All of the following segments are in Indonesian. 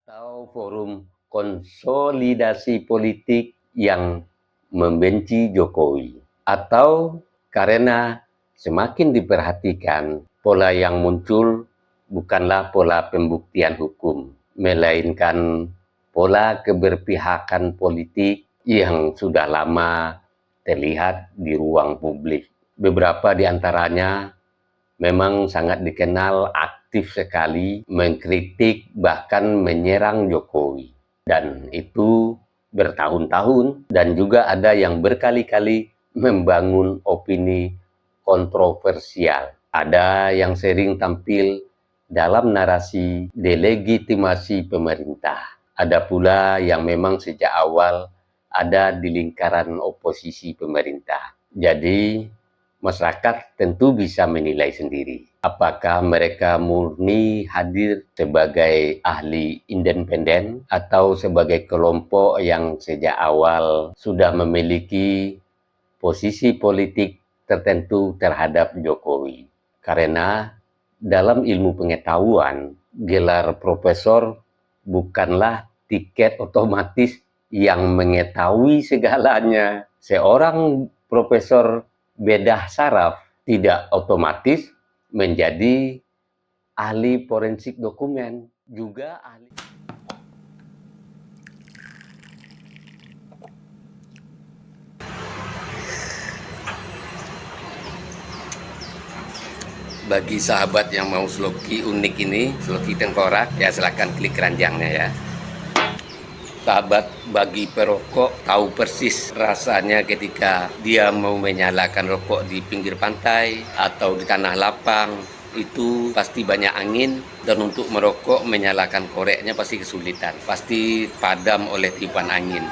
atau forum konsolidasi politik yang membenci Jokowi, atau karena semakin diperhatikan pola yang muncul bukanlah pola pembuktian hukum, melainkan pola keberpihakan politik yang sudah lama terlihat di ruang publik. Beberapa di antaranya memang sangat dikenal aktif sekali mengkritik bahkan menyerang Jokowi. Dan itu bertahun-tahun, dan juga ada yang berkali-kali membangun opini kontroversial. Ada yang sering tampil dalam narasi delegitimasi pemerintah. Ada pula yang memang sejak awal ada di lingkaran oposisi pemerintah. Jadi masyarakat tentu bisa menilai sendiri apakah mereka murni hadir sebagai ahli independen atau sebagai kelompok yang sejak awal sudah memiliki posisi politik tertentu terhadap Jokowi. Karena dalam ilmu pengetahuan, gelar profesor bukanlah tiket otomatis yang mengetahui segalanya. Seorang profesor bedah saraf tidak otomatis menjadi ahli forensik dokumen, juga ahli. Bagi sahabat yang mau sloki unik ini, sloki tengkorak, ya silahkan klik keranjangnya ya. Sahabat bagi perokok tahu persis rasanya ketika dia mau menyalakan rokok di pinggir pantai atau di tanah lapang. Itu pasti banyak angin, dan untuk merokok menyalakan koreknya pasti kesulitan, pasti padam oleh tiupan angin.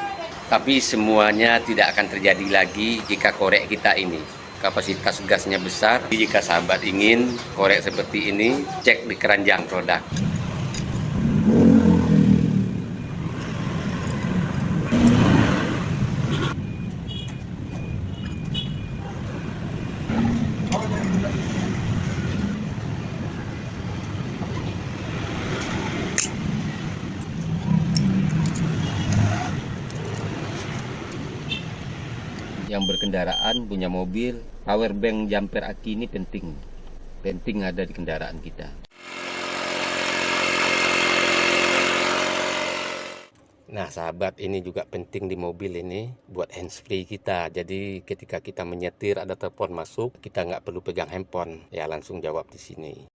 Tapi semuanya tidak akan terjadi lagi jika korek kita ini kapasitas gasnya besar. Jika sahabat ingin korek seperti ini, cek di keranjang produk. Yang berkendaraan punya mobil, power bank jumper aki ini penting ada di kendaraan kita. Nah sahabat, ini juga penting di mobil ini buat handsfree kita. Jadi ketika kita menyetir ada telepon masuk, kita nggak perlu pegang handphone, ya langsung jawab di sini.